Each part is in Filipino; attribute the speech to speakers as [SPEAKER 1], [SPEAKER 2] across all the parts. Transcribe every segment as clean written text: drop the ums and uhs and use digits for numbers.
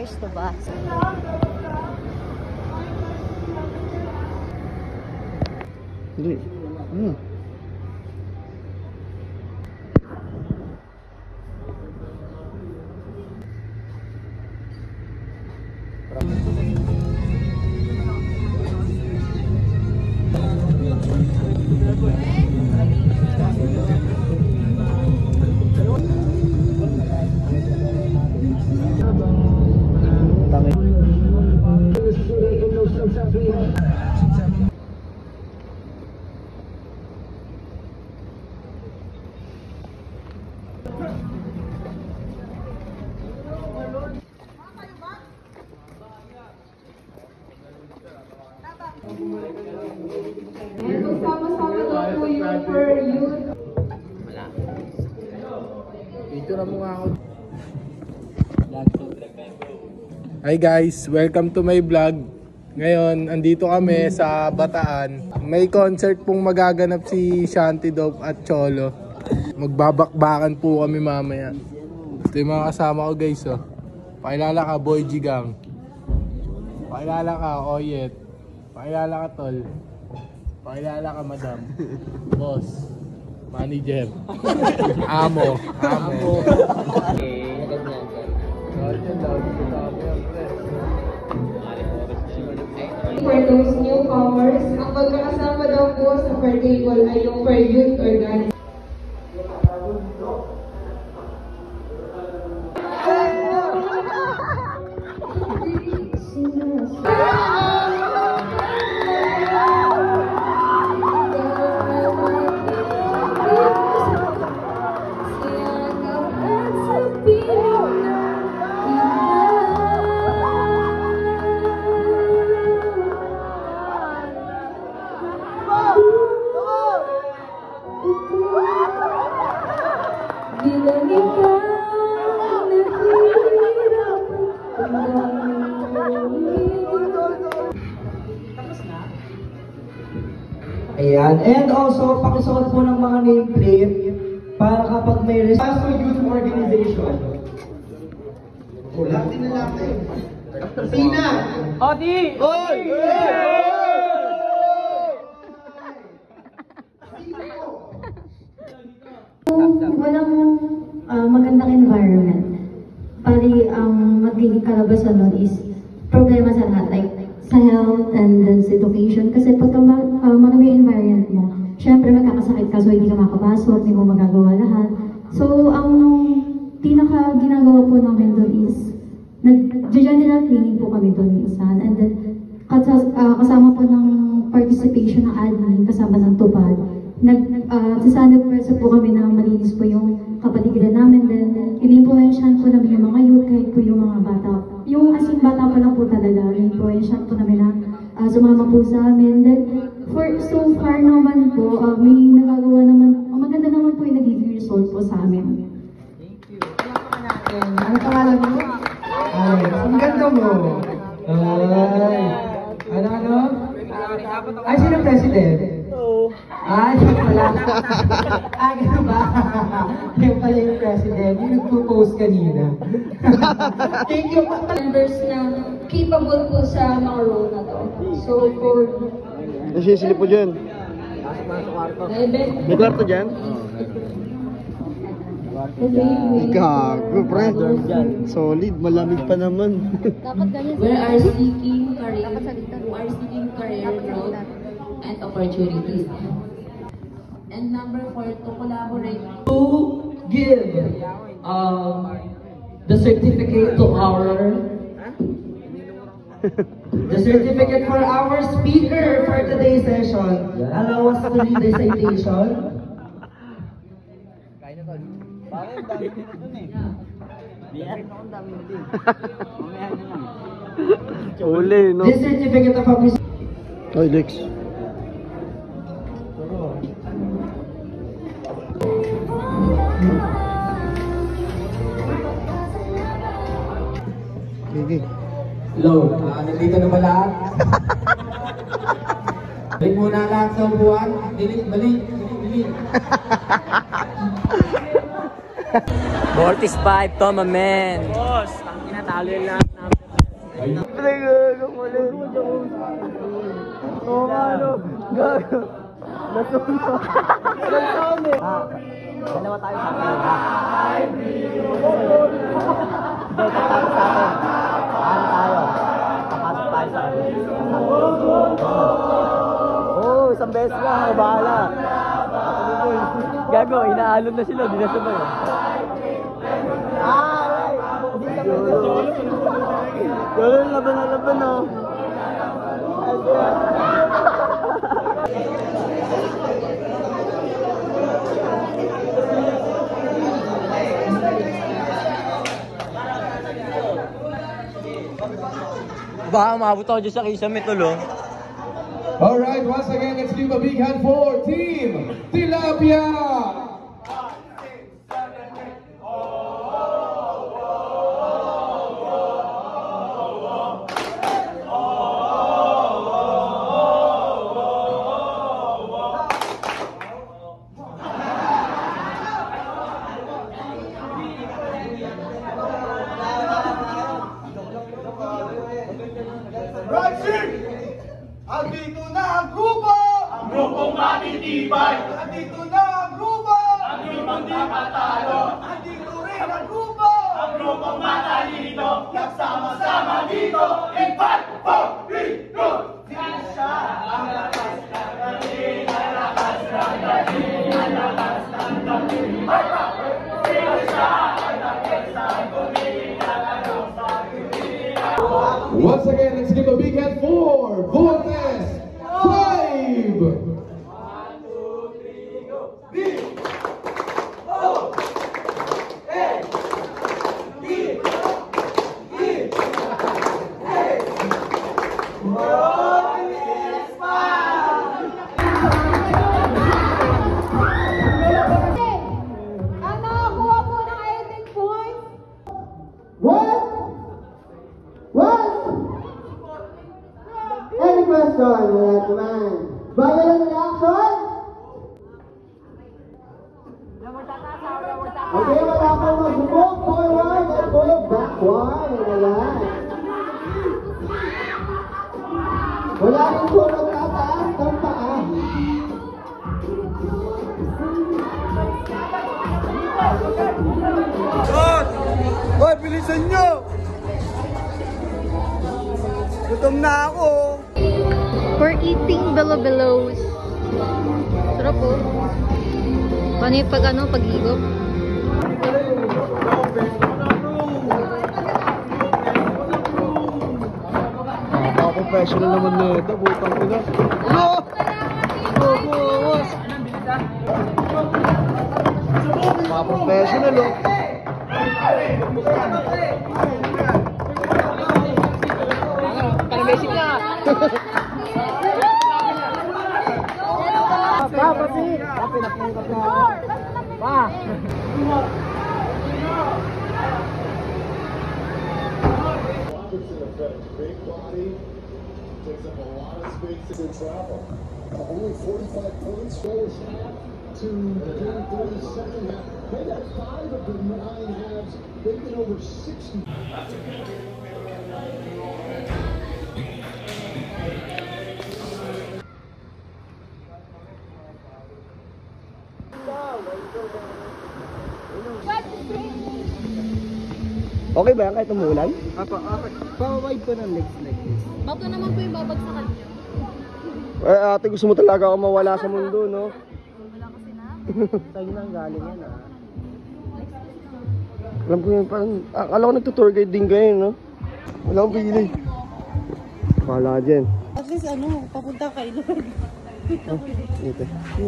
[SPEAKER 1] first to ba?
[SPEAKER 2] Hindi.
[SPEAKER 3] Sama-sama daw po yung for youth.
[SPEAKER 2] Wala. Picture mo nga ako. Hi guys, welcome to my vlog. Ngayon, andito kami sa Bataan. May concert pong magaganap si Shanty Dope at Cholo. Magbabakbakan po kami mamaya. Ito yung mga kasama ko guys, oh. Pakilala ka, Boy G Gang. Pakilala ka, Oyet. Pakilala ka, Tol. Pakilala ka, Madam. Boss. Manager. Amo.
[SPEAKER 3] For those newcomers, ang pagkakasama daw po sa per table ay yung per youth organization.
[SPEAKER 4] Ayan. And also, pakisuot po ng mga nameplate para kapag may Paso Youth Organization. Latin na latin. Sina!
[SPEAKER 2] Odi! Oy!
[SPEAKER 5] Walang magandang environment. Pari ang magiging kalabasan nun is problema sa lahat, like sa health and then sa education. Kasi pagka maganda yung environment mo, syempre magkakasakit ka, so hindi ka makapasok, hindi mo magagawa lahat. So, ang pinaka ginagawa po namin doon is nag-general cleaning po kami doon minsan. And then, kasama po ng participation ng admin, kasama ng tupad. Nag-sanib pwersa po kami na malinis po yung kapatigilan namin. Then, in-influensyan po namin yung mga youth, kahit po yung mga bata. Yung as in bata pa lang po talaga, in-influensyan po namin na sumama po sa amin. Then, so far naman po, may nagagawa naman, maganda naman po yung nagiging result po sa amin.
[SPEAKER 4] Thank you. Ano pangalan mo? Ay, ang ganda mo. Ay, ano? Ay, sino president? Ay, pala. Ay, gano'n ba? Yung pala yung president, yung nagpo-post kanina.
[SPEAKER 3] Thank you po. Members na capable po sa mga role na to. So for...
[SPEAKER 2] Nasisilip po dyan. May kwarto dyan? Gago, pre. Solid, malamig pa naman.
[SPEAKER 3] We are seeking career growth and opportunities. And number 4, to collaborate.
[SPEAKER 4] To give the certificate to for our speaker for today's session. Allow us to read the citation.
[SPEAKER 2] Uli, no?
[SPEAKER 4] This certificate of appreciation.
[SPEAKER 2] Oy, Lex. Gigi.
[SPEAKER 4] Hello, nandito na ba lahat? Balik muna lahat sa upuan. Balik.
[SPEAKER 6] Mortis 5, Toma man. Boss, ang tinatalo yung lahat namin.
[SPEAKER 4] Oo nga, ano? Gago. Natuto. Dalawa tayo sa akin. Tapos sa akin. Ano tayo? Papasok tayo sa akin. Oo, isang beses lang. Bahala. Gago, inaalon na sila. Di na sabay. Gano'n, laban na laban, no? Baka maabot ako dyan sa Kisame, tol, oh.
[SPEAKER 1] Alright, once again, let's give a big hand for Team Tilapia!
[SPEAKER 6] Andito na ang grupo! Ang grupong matitibay! Andito na ang grupo! Ang grupong di matalo! Andito rin ang grupo! Ang grupong matalino! Nagsama-sama dito! In 5, 4, 3, 2! Siya ang lakas ng galing! Ang lakas ng galing! Ang lakas ng galing! Siya ang lakas ng galing!
[SPEAKER 1] Once again, let's give a big hand for Voltes 5! 1, 2, 3, go! Beat! Oh! Hey! Beat! Beat! Hey!
[SPEAKER 3] Ang nakakuha po ng 18 points.
[SPEAKER 4] Any question, left man? Violent reaction? Okay, wala akong mag-move forward and go backward. Ayan. Wala rin po magtataas ng paa.
[SPEAKER 6] Hoy, bilisan nyo! Gutom na ako!
[SPEAKER 7] We're eating bilo-bilos. Sarap po. Paano yung pag-higop?
[SPEAKER 6] Professional naman na ito, butang ina. Ano? Mga professional, oh.
[SPEAKER 4] Basic na. Pasi. Pinapungkat na ako. Pa.
[SPEAKER 1] Big body, takes up a lot of space in travel. Only 45 points, goes to game 3 second half. They got 5 of the 9 halves. They've been over 60.
[SPEAKER 4] Okay ba yan kahit umulan? Pa-wide ko ng legs like this.
[SPEAKER 7] Bago naman po yung babagsakan niyo.
[SPEAKER 4] Eh ate, gusto mo talaga ako mawala sa mundo, no?
[SPEAKER 7] Wala kasi na.
[SPEAKER 4] Sa'yo nang galing yan, ah. Alam ko yun, parang, akala ko nagtutour guide din kayo, no? Wala akong pili. Wala dyan.
[SPEAKER 8] At least ano, papunta kay Lord.
[SPEAKER 4] Ito.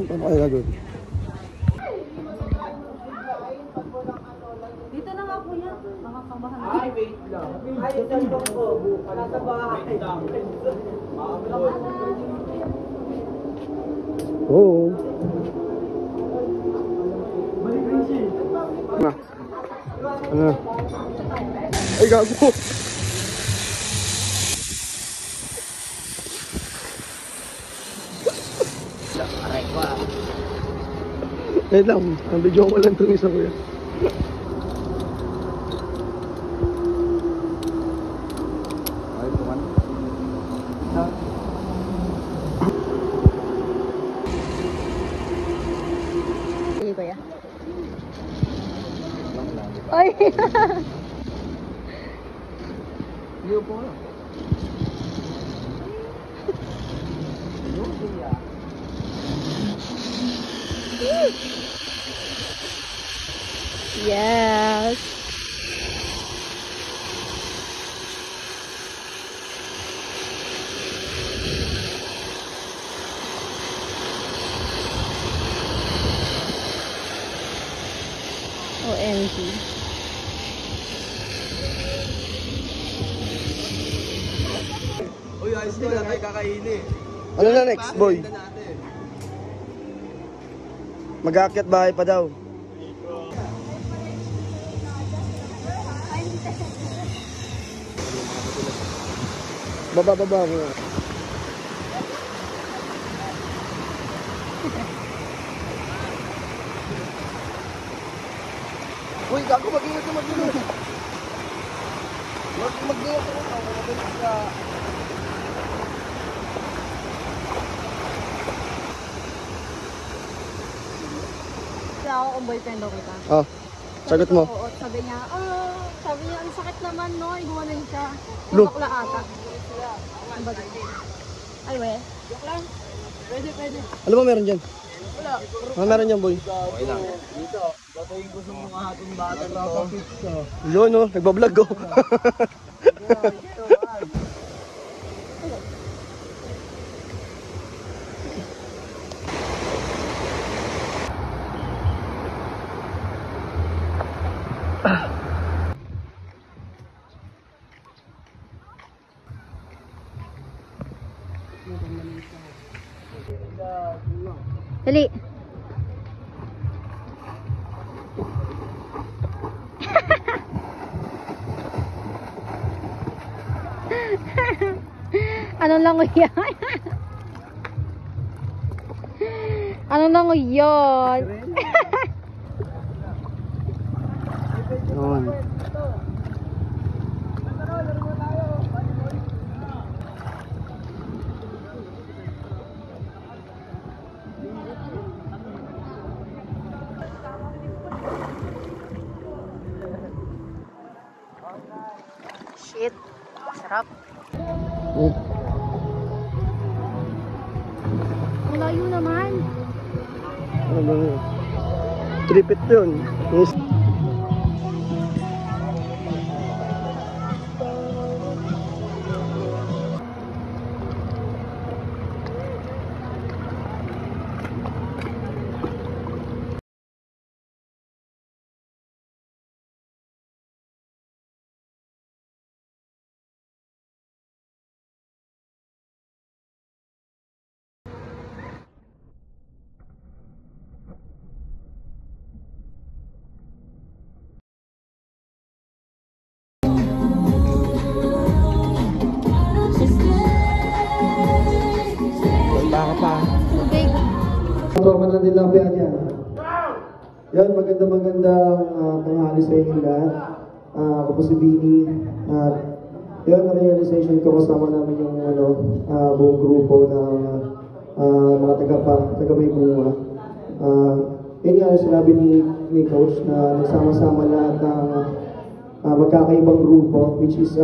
[SPEAKER 4] Paano kayo gagawin?
[SPEAKER 8] Dito na nga po yan. Makakabahan.
[SPEAKER 4] Ay, wait lang. Ay, ito ko. Nasa bahay. Oo. Ano? Ay, gago. Eh lang, ang video ko lang itong isa ko yan.
[SPEAKER 7] Ay!
[SPEAKER 4] Liyo po nga.
[SPEAKER 7] Yes! OMG.
[SPEAKER 6] Uy, ayos ko na tayo kakainin.
[SPEAKER 9] Ano na next, boy? Mag-aakyat bahay pa daw. Baba. Uy, gago, mag-ingat ka, mag-ingat. Mag-ingat ka.
[SPEAKER 7] Kaya ako kung boyfriend daw kita.
[SPEAKER 9] Oh, sagot mo.
[SPEAKER 7] Oo, sabi niya, ang sakit naman no, iguanan siya.
[SPEAKER 9] Look.
[SPEAKER 7] Bakla ata. Ang ba din? Ay, we. Joke lang. Pwede.
[SPEAKER 9] Ano ba meron dyan?
[SPEAKER 7] Wala.
[SPEAKER 9] Ano meron dyan, boy?
[SPEAKER 6] Okay lang. Dito, dato'y gusto mong hatong bata to.
[SPEAKER 9] Yun, no? Nagbablog, oh.
[SPEAKER 7] Dali. Ano lang yan? Ano lang yun?
[SPEAKER 9] Yun.
[SPEAKER 7] Shit. Sarap. Ang layo naman.
[SPEAKER 9] Ano ba yun? Tripit yun. Yes.
[SPEAKER 7] Tubig.
[SPEAKER 4] Tropa na nila pa yan. Yan, magandang tanghali sa inyo lahat. Ako po si Bini. Yan, na-realization ko kasama namin yung buong grupo ng mga taga-may bunga. Yun nga, sinabi ni Coach na nagsama-sama lahat ng magkakaibang grupo, which is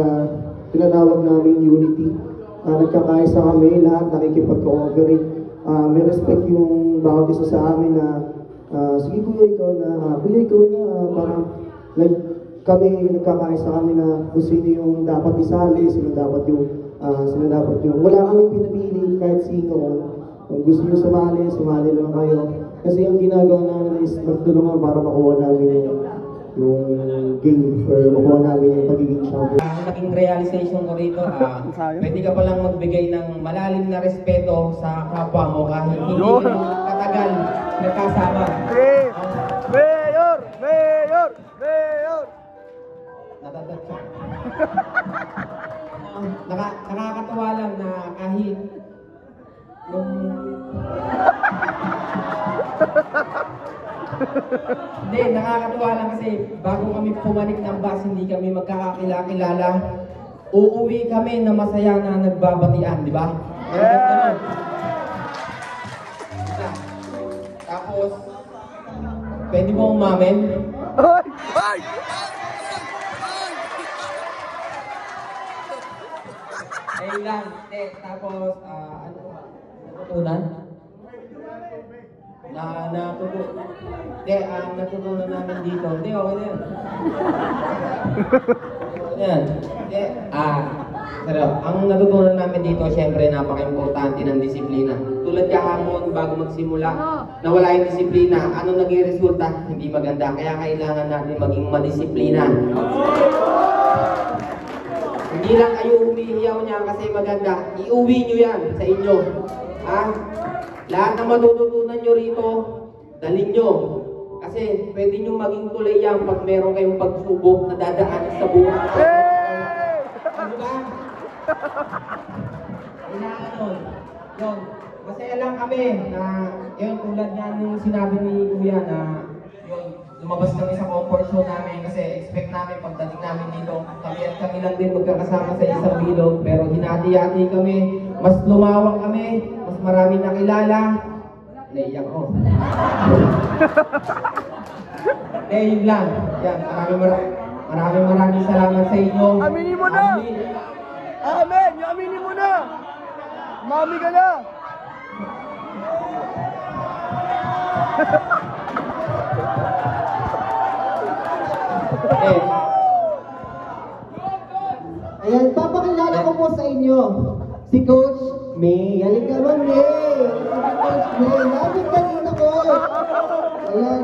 [SPEAKER 4] tinatawag namin unity. Nagkakaisa kami, lahat nakikipag-cooperate. May respect yung bawat isa sa amin na sige kuya ikaw na, parang like kami nagkakaisa kami na kung sino yung dapat isali, sino dapat yung wala kaming pinapili kahit sino. Kung gusto nyo sumali lang kayo. Kasi yung ginagawa namin is magtulungan para makuha namin yung game or makuha namin yung pagiging champion.
[SPEAKER 10] Ang naging realization ko rito, pwede ka palang magbigay ng malalim na respeto sa kapwa mo kahit hindi mo katagal nagkasama.
[SPEAKER 9] Mayor!
[SPEAKER 10] Natatatsa. Nakakatawa lang na kahit nung... Hindi, nakakatuwa lang kasi bago kami pumanik ng bus, hindi kami magkakakilala. Uuwi kami na masaya na nagbabatian, di ba? Yeah. Tapos, pwede mo umamin?
[SPEAKER 9] Ay! Ay!
[SPEAKER 10] Ayun lang. Tapos, ano ba? Natutunan? Natutunan namin dito. Hindi, okay na yan. Yan. Sarap. Ang natutunan namin dito, syempre, napaka-importante ng disiplina. Tulad kahapon, bago magsimula, nawala yung disiplina. Ano naging resulta? Hindi maganda. Kaya kailangan natin maging madisiplina. Hindi lang kayo umiiyaw niya kasi maganda. Iuwi nyo yan sa inyo. Lahat ng matututunan nyo rito, dalhin nyo. Kasi pwede nyo maging tulay yan pag meron kayong pagsubok na dadaan sa buhay. Ano ba? Kailangan nun. Yun. Masaya lang kami na yun, tulad nga nung sinabi ni Kuya na yun, lumabas kami sa comfort zone namin kasi expect namin pagdating namin dito. Kami lang din magkakasama sa isang bilog pero hinati-hati kami. Mas lumawak kami. Mas marami nakilala. Naiyak ko. Yun lang. Yan, maraming salamat sa inyo.
[SPEAKER 9] Aminin mo na! Amen! Aminin mo na! Mami ka na!
[SPEAKER 4] Ayan, papakilala ko po sa inyo si Coach May. Halika ba, May? Si Coach May. Lapit ka dito, Coach. Ayan.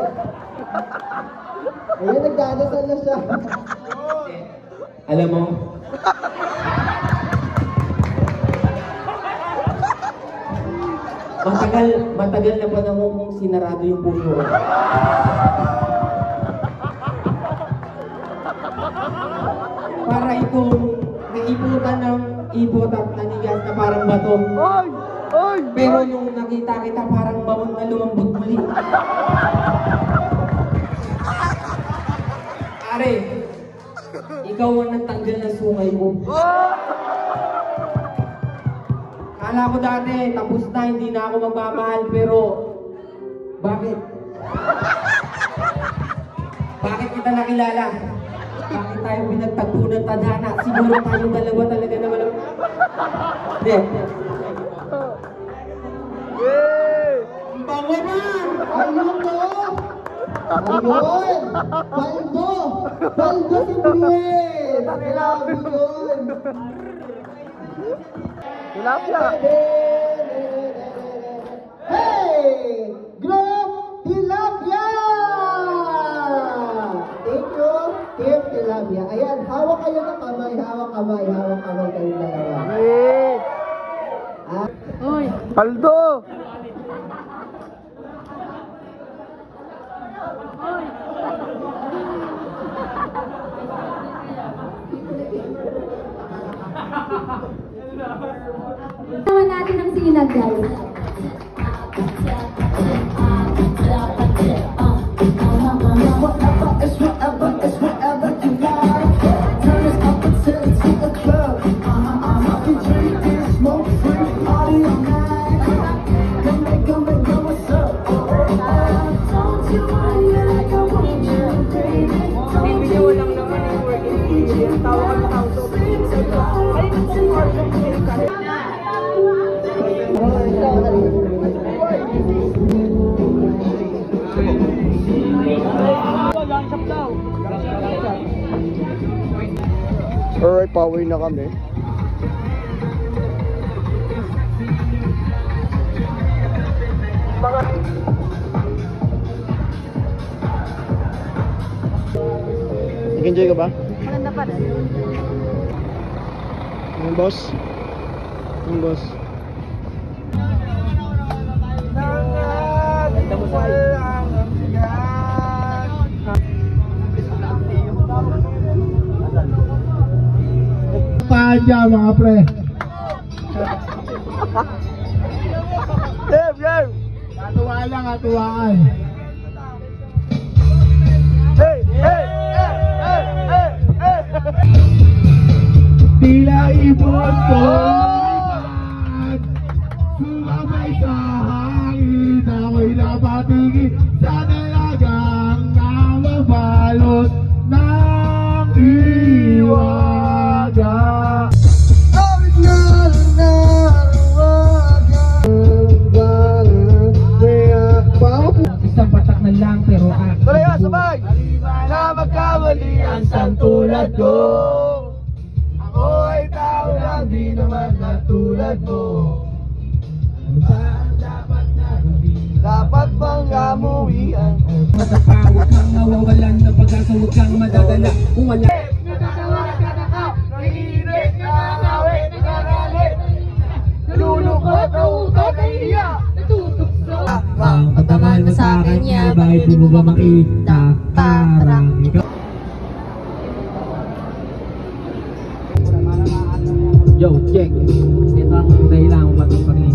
[SPEAKER 4] Ayan, nagdadasal na siya.
[SPEAKER 10] Alam mo, matagal na panahon kong sinarado yung puso. Para itong naiputan ng ibot at nanigas na parang bato.
[SPEAKER 9] Ay! Ay!
[SPEAKER 10] Pero nung nakita kita parang bawon na lumambot muli. Are, ikaw ang nagtanggal ng sungay ko. Kala ko dati, tapos na, hindi na ako magmamahal, pero bakit? Bakit kita nakilala? Bakit tayo pinagtagpo ng tadhana? Siguro tayong dalawa talaga na walang... Hindi.
[SPEAKER 4] Ang bango na! Ayun mo! Ayun! Baldo! Baldo si Brian! Grabe yun!
[SPEAKER 9] Tilapia!
[SPEAKER 4] Hey! Group Tilapia! Thank you, Team Tilapia. Ayan, hawak kayo ng kamay, hawak kamay kayong dalawa.
[SPEAKER 9] Uy! Paldo!
[SPEAKER 5] Tawa natin ang sinag, guys.
[SPEAKER 9] Alright, power na kami. Nag-enjoy ka ba?
[SPEAKER 8] Maganda pa rin.
[SPEAKER 9] Yung boss? Yung boss?
[SPEAKER 2] Paadya mga pre.
[SPEAKER 9] Game!
[SPEAKER 2] Katuwa lang, katuwaan.
[SPEAKER 9] Hey!
[SPEAKER 2] Tila ibon ko lumipad, sumabay sa hangin, ako'y napatingin sa dalagang namabay.
[SPEAKER 6] na magkamali ang tulad ko. Ako ay tao lang, di naman katulad mo. Ano ba ang dapat na gawin? Dapat bang gamuhian?
[SPEAKER 10] Matapa, huwag kang nawawalan ng pag-asa, huwag kang madadala. Kung wala
[SPEAKER 6] Natatawa, natatakaw, nangihinig, nakakawin, nakakalit. Nalulungkot, nauutot, nahihiya, natutugso.
[SPEAKER 10] ang pagmamahal mo sa akin niya, bakit di mo ba makita? Parang ikaw. Yo, check. Ito ang dahilan kung ba't ang